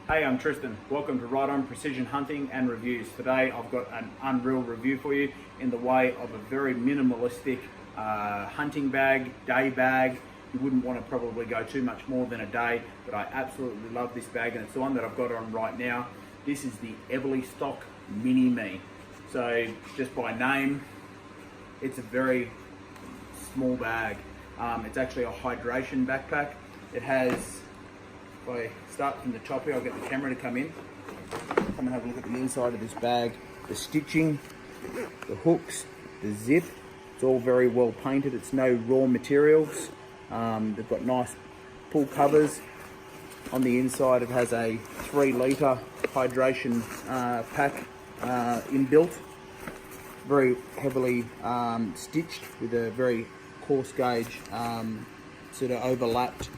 Hey, I'm Tristan. Welcome to Right On Precision Hunting and Reviews. Today I've got an unreal review for you in the way of a very minimalistic hunting bag, day bag. You wouldn't want to probably go too much more than a day, but I absolutely love this bag, and it's the one that I've got on right now. This is the Eberlestock Mini Me. So just by name, it's a very small bag. It's actually a hydration backpack. It has, if I start from the top here, I'll get the camera to come in. Come and have a look at the inside of this bag. The stitching, the hooks, the zip, it's all very well painted. It's no raw materials. They've got nice pull covers. On the inside it has a 3-litre hydration pack inbuilt. Very heavily stitched with a very coarse gauge sort of overlapped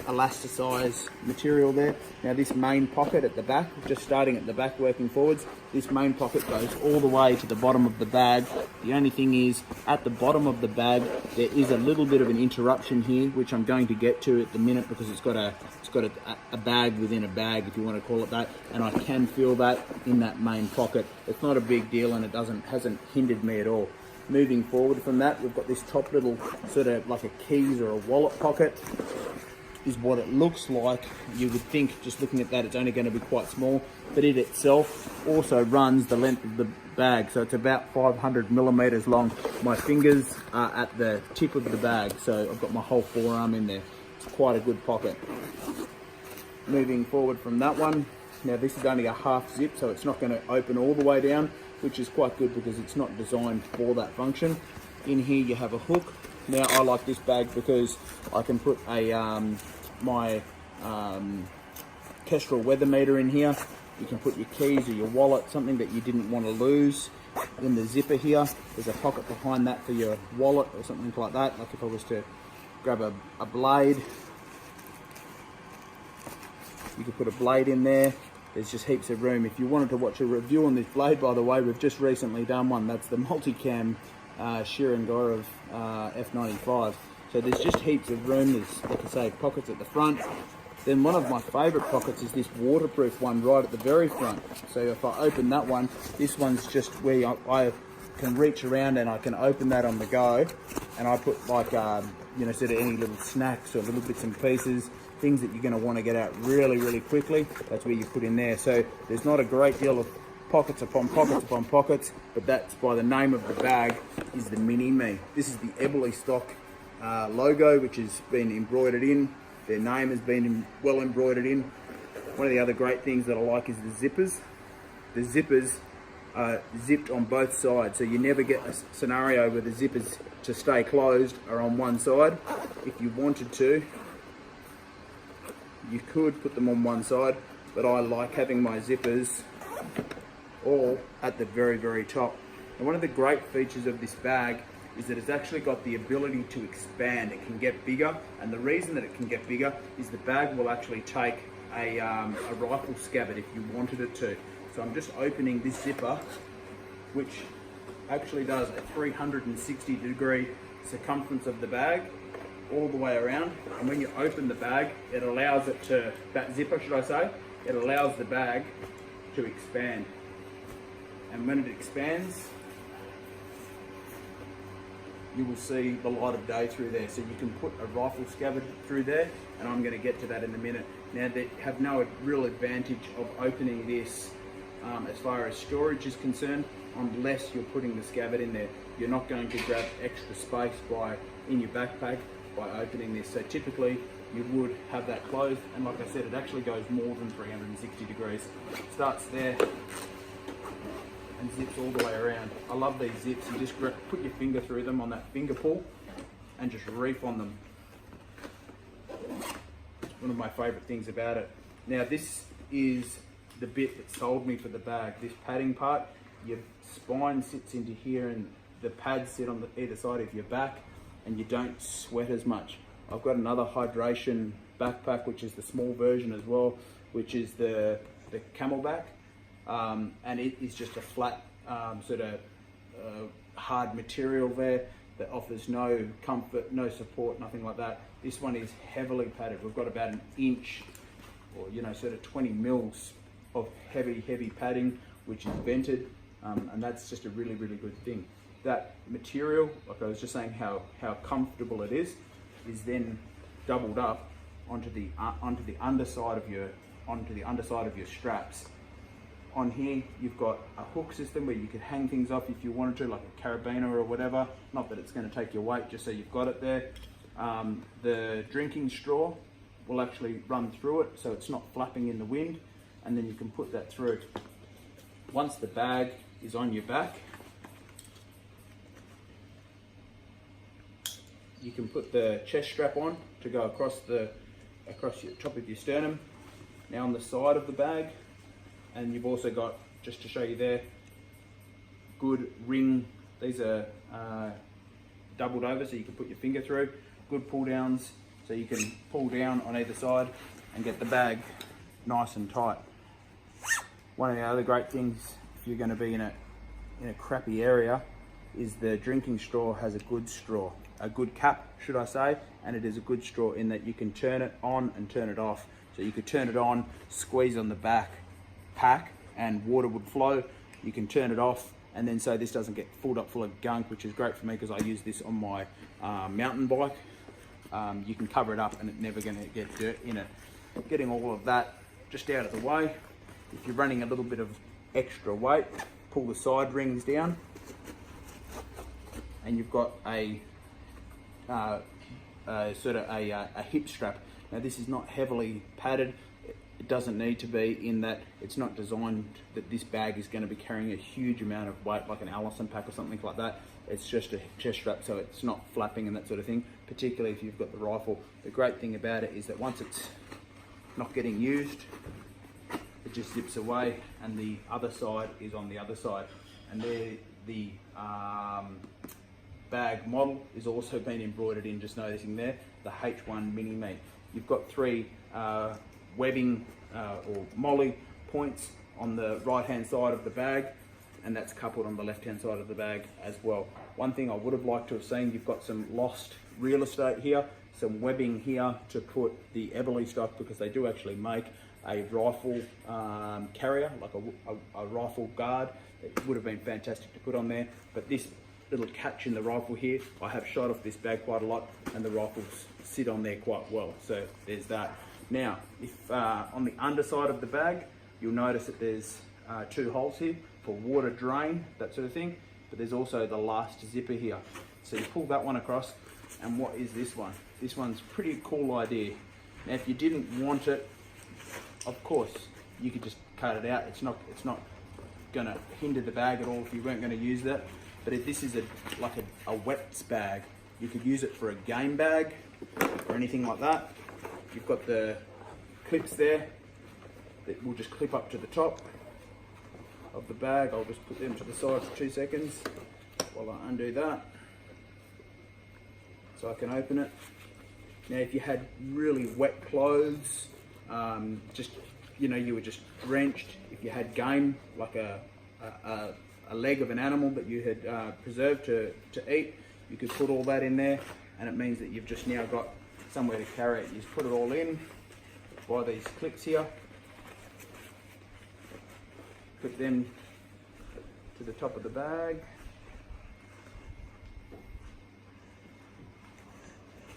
elasticized material there. Now this main pocket at the back, just starting at the back working forwards, this main pocket goes all the way to the bottom of the bag. The only thing is, at the bottom of the bag there is a little bit of an interruption here, which I'm going to get to at the minute, because it's got a bag within a bag, if you want to call it that, and I can feel that in that main pocket. It's not a big deal, and it hasn't hindered me at all. Moving forward from that, we've got this top little sort of like a keys or a wallet pocket, is what it looks like. You would think, just looking at that, it's only going to be quite small, but it itself also runs the length of the bag, so it's about 500 millimeters long. My fingers are at the tip of the bag, so I've got my whole forearm in there. It's quite a good pocket. Moving forward from that one, now this is only a half zip, so it's not going to open all the way down, which is quite good because it's not designed for that function. In here you have a hook. Now I like this bag because I can put a my Kestrel weather meter in here. You can put your keys or your wallet, something that you didn't want to lose. In the zipper here, there's a pocket behind that for your wallet or something like that. Like if I was to grab a blade, you could put a blade in there. There's just heaps of room. If you wanted to watch a review on this blade, by the way, we've just recently done one. That's the multicam Shearing Gorov F95. So there's just heaps of room. There's, like I say, pockets at the front. Then one of my favourite pockets is this waterproof one right at the very front. So if I open that one, this one's just where I can reach around and I can open that on the go, and I put like you know, sort of any little snacks or little bits and pieces, things that you're going to want to get out really quickly. That's where you put in there. So there's not a great deal of pockets upon pockets upon pockets, but that's by the name of the bag, is the Mini Me. This is the Eberlestock logo, which has been embroidered in. Their name has been well embroidered in. One of the other great things that I like is the zippers. The zippers are zipped on both sides, so you never get a scenario where the zippers to stay closed are on one side. If you wanted to, you could put them on one side, but I like having my zippers all at the very top. And one of the great features of this bag is that it's actually got the ability to expand. It can get bigger, and the reason that it can get bigger is the bag will actually take a rifle scabbard if you wanted it to. So I'm just opening this zipper, which actually does a 360-degree circumference of the bag all the way around, and when you open the bag, it allows it to, that zipper should I say, it allows the bag to expand. And when it expands, you will see the light of day through there. So you can put a rifle scabbard through there, and I'm going to get to that in a minute. Now they have no real advantage of opening this as far as storage is concerned, unless you're putting the scabbard in there. You're not going to grab extra space in your backpack by opening this. So typically you would have that closed, and like I said, it actually goes more than 360 degrees. It starts there and zips all the way around. I love these zips. You just put your finger through them on that finger pull and just reef on them. It's one of my favourite things about it. Now this is the bit that sold me for the bag. This padding part, your spine sits into here and the pads sit on either side of your back, and you don't sweat as much. I've got another hydration backpack, which is the small version as well, which is the Camelback. And it is just a flat sort of hard material there that offers no comfort, no support, nothing like that. This one is heavily padded. We've got about an inch or sort of 20 mils of heavy padding, which is vented, and that's just a really good thing. That material, like I was just saying, how comfortable it is then doubled up onto the underside of your straps. On here, you've got a hook system where you could hang things off if you wanted to, like a carabiner or whatever. Not that it's going to take your weight, just so you've got it there. The drinking straw will actually run through it, so it's not flapping in the wind, and then you can put that through. Once the bag is on your back, you can put the chest strap on to go across your top of your sternum. Now on the side of the bag, and you've also got, just to show you there, good ring. These are doubled over, so you can put your finger through. Good pull downs, so you can pull down on either side and get the bag nice and tight. One of the other great things, if you're going to be in a crappy area, is the drinking straw has a good cap, should I say, and it is a good straw in that you can turn it on and turn it off. So you could turn it on, squeeze on the back pack, and water would flow. You can turn it off, and then so this doesn't get filled up full of gunk, which is great for me because I use this on my mountain bike. You can cover it up and it's never going to get dirt in it. Getting all of that just out of the way. If you're running a little bit of extra weight, pull the side rings down, and you've got a hip strap. Now this is not heavily padded. It doesn't need to be, in that it's not designed that this bag is going to be carrying a huge amount of weight like an Allison pack or something like that. It's just a chest strap, so it's not flapping and that sort of thing, particularly if you've got the rifle. The great thing about it is that once it's not getting used, it just zips away, and the other side is on the other side. And there, the bag model is also been embroidered in, just noticing there, the H1 Mini Me. You've got 3 webbing or molly points on the right hand side of the bag, and that's coupled on the left hand side of the bag as well. One thing I would have liked to have seen, you've got some lost real estate here, some webbing here to put the Eberlestock, because they do actually make a rifle carrier, like a rifle guard. It would have been fantastic to put on there, but this little catch in the rifle here, I have shot off this bag quite a lot, and the rifles sit on there quite well, so there's that. Now, if on the underside of the bag, you'll notice that there's 2 holes here for water drain, that sort of thing, but there's also the last zipper here. So you pull that one across, and what is this one? This one's a pretty cool idea. Now, if you didn't want it, of course, you could just cut it out. It's not gonna hinder the bag at all if you weren't gonna use that. But if this is like a wets bag, you could use it for a game bag or anything like that. You've got the clips there that will just clip up to the top of the bag. I'll just put them to the side for 2 seconds while I undo that, so I can open it. Now, if you had really wet clothes, you were just drenched, if you had game, like a leg of an animal that you had preserved to eat, you could put all that in there, and it means that you've just now got somewhere to carry it. You just put it all in by these clips here, put them to the top of the bag,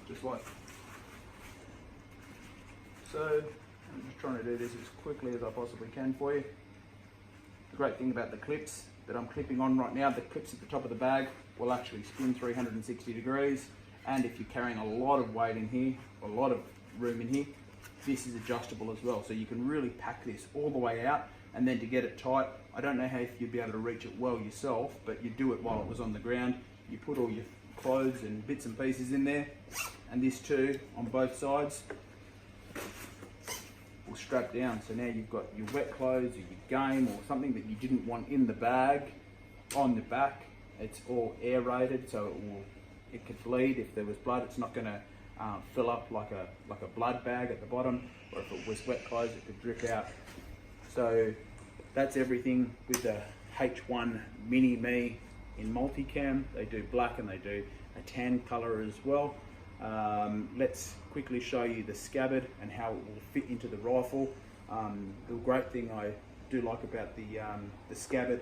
just like so. I'm just trying to do this as quickly as I possibly can for you. The great thing about the clips that I'm clipping on right now, the clips at the top of the bag will actually spin 360 degrees, and if you're carrying a lot of weight in here, a lot of room in here, this is adjustable as well, so you can really pack this all the way out. And then to get it tight, I don't know how if you'd be able to reach it well yourself, but you do it while it was on the ground. You put all your clothes and bits and pieces in there, and this too on both sides will strap down. So now you've got your wet clothes or your game or something that you didn't want in the bag on the back. It's all aerated, so it could bleed. If there was blood, it's not going to fill up like a blood bag at the bottom, or if it was wet clothes, it could drip out. So that's everything with the H1 Mini Me in multicam. They do black and they do a tan color as well. Let's quickly show you the scabbard and how it will fit into the rifle. The great thing I do like about the scabbard,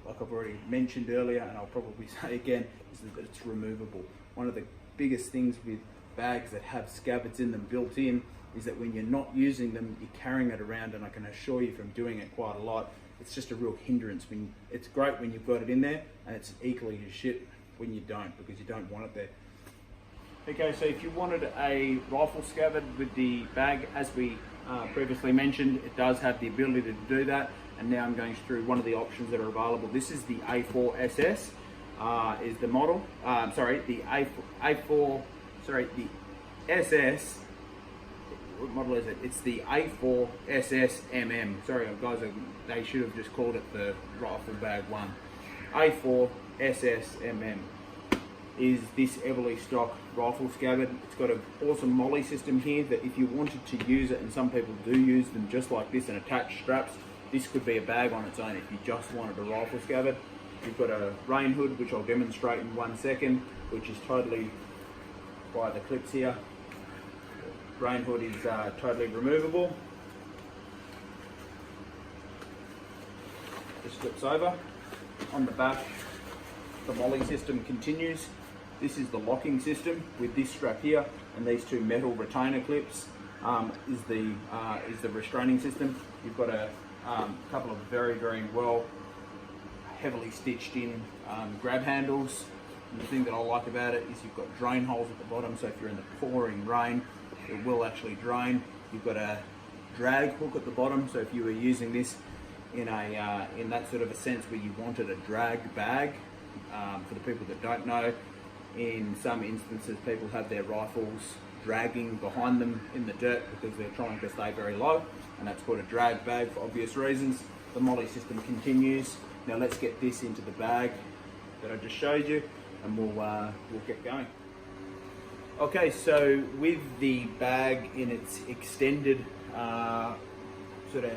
like I've already mentioned earlier, and I'll probably say again, is that it's removable. One of the biggest things with bags that have scabbards in them built in is that when you're not using them, you're carrying it around, and I can assure you from doing it quite a lot, it's just a real hindrance. It's great when you've got it in there, and it's equally as shit when you don't, because you don't want it there. Okay, so if you wanted a rifle scabbard with the bag, as we previously mentioned, it does have the ability to do that, and now I'm going through one of the options that are available. This is the A4SS, is the model. The SS. What model is it? It's the A4SS Sorry guys, they should have just called it the rifle bag one. A4SS is this Eberlestock rifle scabbard. It's got an awesome molly system here that if you wanted to use it, and some people do use them just like this and attach straps, this could be a bag on its own if you just wanted a rifle scabbard. You've got a rain hood, which I'll demonstrate in 1 second, which is totally by the clips here. Rain hood is totally removable. Just flips over. On the back, the molly system continues. This is the locking system with this strap here, and these two metal retainer clips is the restraining system. You've got a couple of very well heavily stitched in grab handles. And the thing that I like about it is you've got drain holes at the bottom, so if you're in the pouring rain, it will actually drain. You've got a drag hook at the bottom, so if you were using this in that sort of a sense where you wanted a drag bag, for the people that don't know, in some instances people have their rifles dragging behind them in the dirt because they're trying to stay very low, and that's called a drag bag for obvious reasons. The molly system continues. Now let's get this into the bag that I just showed you, and we'll get going. Okay, so with the bag in its extended sort of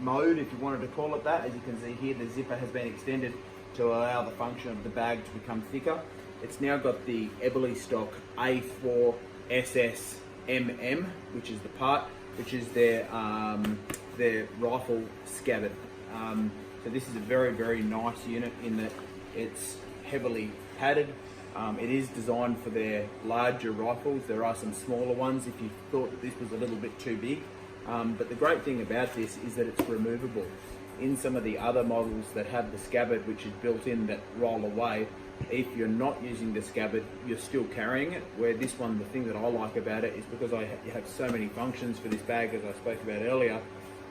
mode, if you wanted to call it that, as you can see here, the zipper has been extended to allow the function of the bag to become thicker. It's now got the Eberlestock A4SS which is the part, which is their rifle scabbard. So this is a very nice unit in that it's heavily padded. It is designed for their larger rifles. There are some smaller ones if you thought that this was a little bit too big. But the great thing about this is that it's removable. In some of the other models that have the scabbard, which is built in, that roll away, if you're not using the scabbard, you're still carrying it. Where this one, the thing that I like about it is because you have so many functions for this bag, as I spoke about earlier,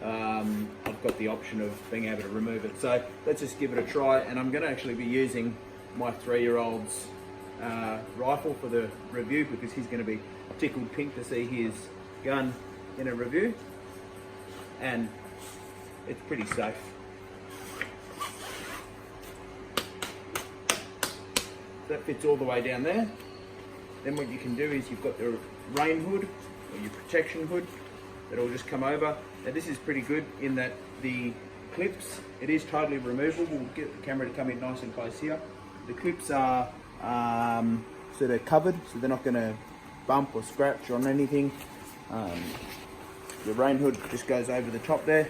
I've got the option of being able to remove it. So let's just give it a try, and I'm going to actually be using my 3-year-old's rifle for the review, because he's going to be tickled pink to see his gun in a review, and it's pretty safe. That fits all the way down there. Then what you can do is you've got the rain hood, or your protection hood, that'll just come over. Now this is pretty good in that the clips, it is totally removable. We'll get the camera to come in nice and close here. The clips are sort of covered, so they're not going to bump or scratch on anything. The rain hood just goes over the top there.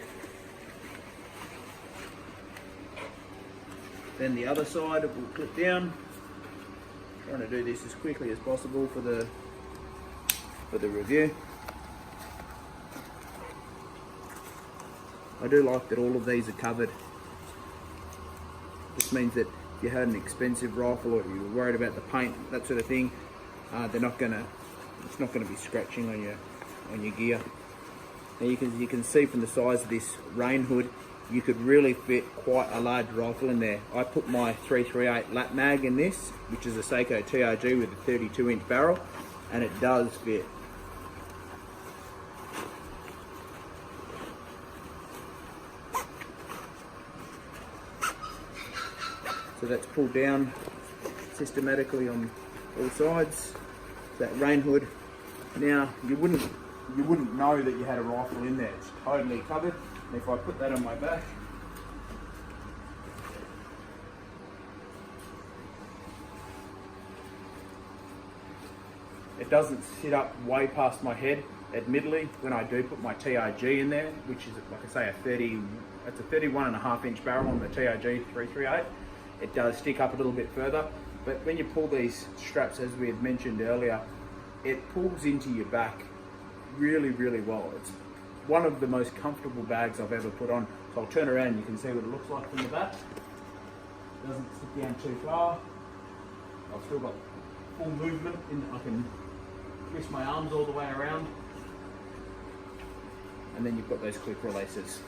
Then the other side it will clip down. Trying to do this as quickly as possible for the review. I do like that all of these are covered. This means that if you had an expensive rifle or you were worried about the paint, that sort of thing, it's not gonna be scratching on your gear. Now you can see from the size of this rain hood, you could really fit quite a large rifle in there. I put my 338 lap mag in this, which is a Seiko TRG with a 32-inch barrel, and it does fit. So that's pulled down systematically on all sides. That rain hood. Now you wouldn't know that you had a rifle in there. It's totally covered. And if I put that on my back, It doesn't sit up way past my head. Admittedly, when I do put my TRG in there, which is, like I say, it's a 31.5-inch barrel on the TRG 338, it does stick up a little bit further. But when you pull these straps, as we had mentioned earlier, it pulls into your back really, really well. It's one of the most comfortable bags I've ever put on. So I'll turn around and you can see what it looks like from the back. It doesn't stick down too far. I've still got full movement, I can twist my arms all the way around. And then you've got those clip releases.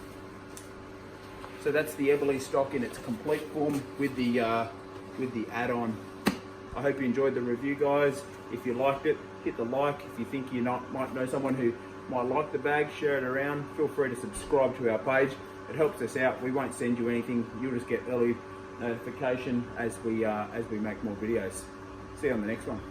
So that's the Eberlestock in its complete form with the add-on. I hope you enjoyed the review, guys. If you liked it, hit the like. If you think you might know someone who might like the bag, share it around. Feel free to subscribe to our page. It helps us out. We won't send you anything. You'll just get early notification as we make more videos. See you on the next one.